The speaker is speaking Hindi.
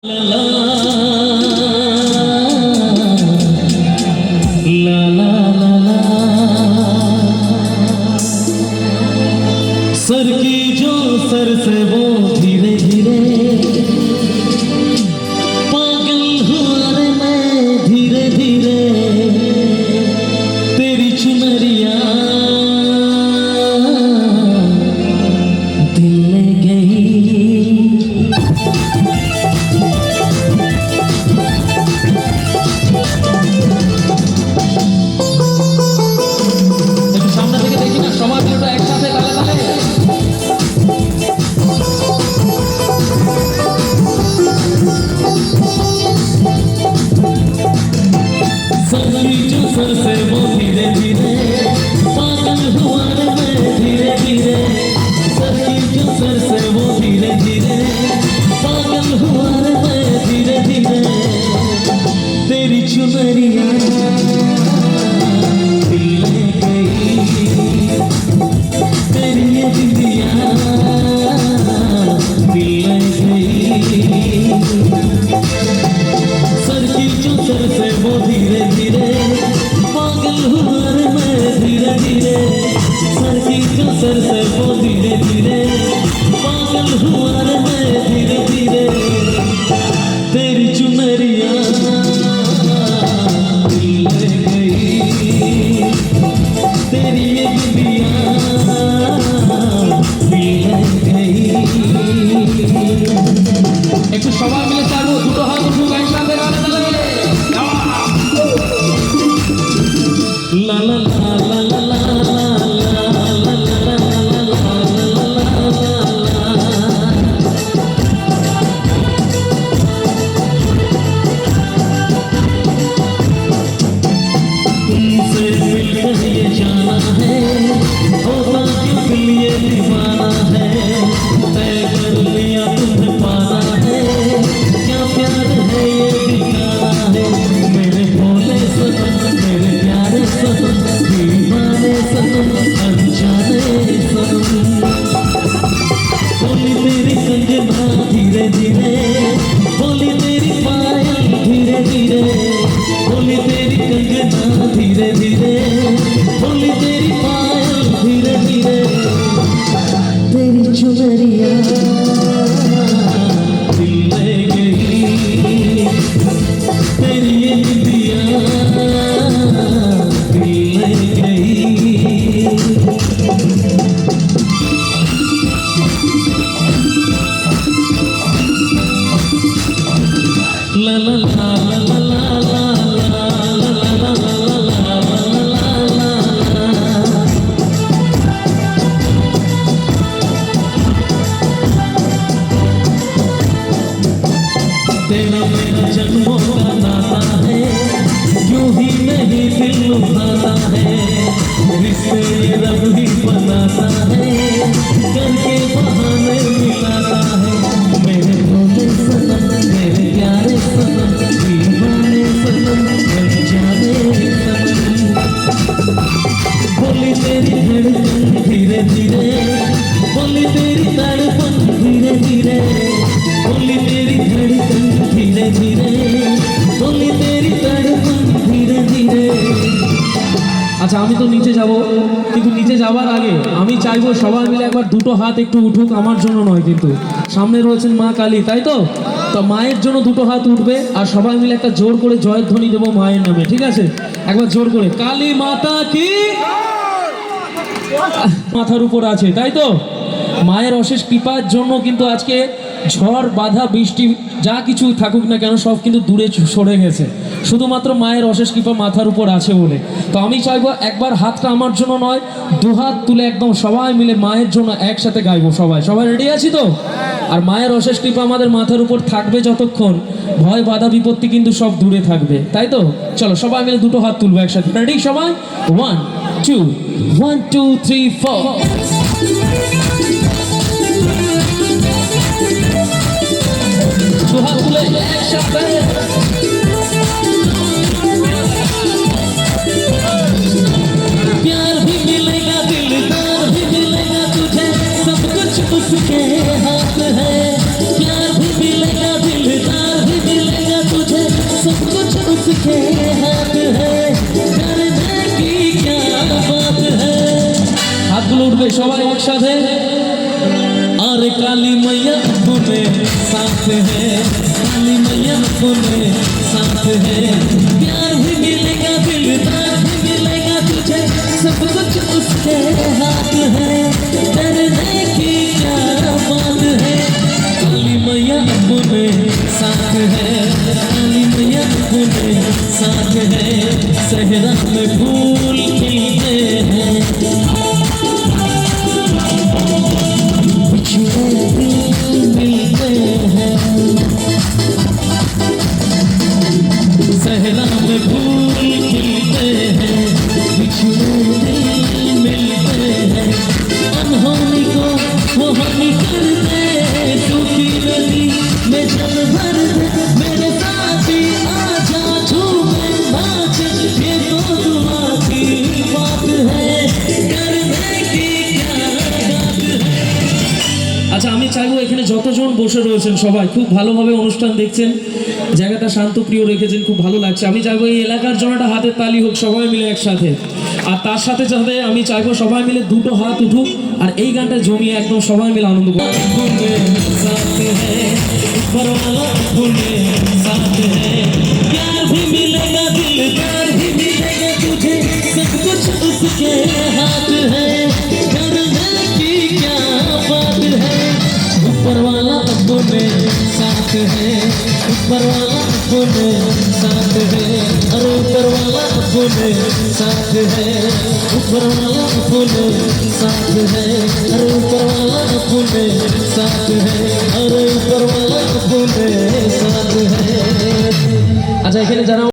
सर की जो सर से वो धीरे धीरे पागल हुआ रे मैं धीरे धीरे तेरी चुनरिया दिल ले गई। सामने থেকে দেখি না সবাই মিলে একসাথে তালে তালে सर से वो धीरे धीरे पागल हुआ रे मैं धीरे धीरे सर की जो सर से वो धीरे धीरे पागल हुआ रे मैं धीरे धीरे तेरी चुनरिया दिल ले गई तेरी ये बिंदिया दिल ले गई। सर की जो सर से वो धीरे धीरे पागल हुआ रे मैं धीरे धीरे सर की जो सर से वो धीरे धीरे पागल हुआ रे मैं धीरे धीरे तेरी चुनरिया दिल ले गई तेरी ये बिंदिया दिल ले गई। একটু সবাই মিলে চাইবো দুটো হাত উঠুক একসাথে গানে তালে লা লা লা লা লা লা तुमसे मिलकर ये जाना है होता क्यों दिल ये दीवाना है तय कर लिया तुम्हें पाना है क्या प्यार है ये दिखाना है मेरे भोले सनम मेरे प्यारे सनम दीवाने सनम अनजाने सनम। बोली तेरी कंगना धीरे धीरे बोली तेरी पायल धीरे धीरे बोली तेरी कंगना धीरे धीरे बोली तेरी पायल धीरे धीरे तेरी चुनरिया दिल ले गई तेरी ये बिंदिया दिल ले गई। ला ला ला ला ला ला तेरा मेरा जन्मों का नाता है यूं ही नहीं दिल लुभाता है रिश्ते ये रब ही बनाता है करके बहाने मिलाता है मेरे भोले सनम मेरे प्यारे सनम दीवाने सनम अनजाने सनम। बोली तेरी धड़कन धीरे धीरे बोली तेरी तड़पन धीरे धीरे बोली तेरी धड़कन धीरे धीरे बोली तेरी तड़पन धीरे धीरे। আচ্ছা আমি তো নিচে যাব কিন্তু নিচে যাওয়ার আগে আমি চাইবো সবাই মিলে একবার দুটো হাত একটু উঠুক আমার জন্য নয় কিন্তু সামনে রয়েছেন মা কালী তাই তো তো মায়ের জন্য দুটো হাত উঠবে আর সবাই মিলে একটা জোর করে জয়ধ্বনি দেবো মায়ের নামে ঠিক আছে একবার জোর করে কালী মাতা কি মাথার উপর আছে তাই তো মায়ের অশেষ কৃপার জন্য কিন্তু আজকে ঝড় বাধা বৃষ্টি যা কিছু থাকুক না কেন সব কিন্তু দূরে সরে গেছে শুধুমাত্র মায়ের অশেষ কৃপা মাথার উপর আছে বলে। তো আমি চাইবো একবার হাতটা আমার জন্য নয় দু হাত তুলে একদম সবাই মিলে মায়ের জন্য একসাথে গাইবো সবাই সবাই রেডি আছি তো আর মায়ের অশেষ কৃপা আমাদের মাথার উপর থাকবে যতক্ষণ ভয় বাধা বিপত্তি কিন্তু সব দূরে থাকবে তাই তো চলো সবাই মিলে দুটো হাত তুলবো একসাথে রেডি সবাই 1 2 1 2 3 4 दो हाथ तुले একসাথে प्यार भी मिलेगा दिलदार भी मिलेगा तुझे सब कुछ उसके हाथ है प्यार भी मिलेगा दिलदार উঠবে সবাই একসাথে और काली मैया अपने साथ है काली मैया अपने साथ है प्यार भी मिलेगा दिलदार भी मिलेगा तुझे सब कुछ उसके हाथ है डरने की क्या बात है काली मैया अपने साथ है काली मैया अपने साथ है सहरा में फूल खिलते हैं सहरा में फूल खिलते हैं बिछड़े दिल मिलते हैं अनहोनी को वो होनी कर दे सूखी नदी में जल भर दे मेरे साथी आजा झूमे नाच ये तो दुआ की बात है करने की क्या बात है আচ্ছা আমি চাইবো এখানে যতজন বসে রয়েছেন সবাই খুব ভালোভাবে অনুষ্ঠান দেখছেন জায়গাটা শান্তপ্রিয় রেখেছেন খুব ভালো লাগছে আমি চাইবো এই এলাকার জন্য একটা হাতের তালি হোক সবাই মিলে একসাথে আর তার সাথে সাথে আমি চাইবো সবাই মিলে দুটো হাত উঠুক আর এই গানটা জমিয়ে একদম সবাই মিলে আনন্দ করুন प्यार भी मिलेगा दिलदार भी मिलेगा तुझे सब कुछ उसके हाथ है करने की क्या बात है ऊपर वाला अपने साथ है ऊपर वाला अपने साथ है अरे ऊपर वाला अपने साथ है ऊपर वाला अपने साथ है अरे ऊपर वाला अपने साथ है अरे ऊपर वाला अपने साथ है अच्छा এখানে যারা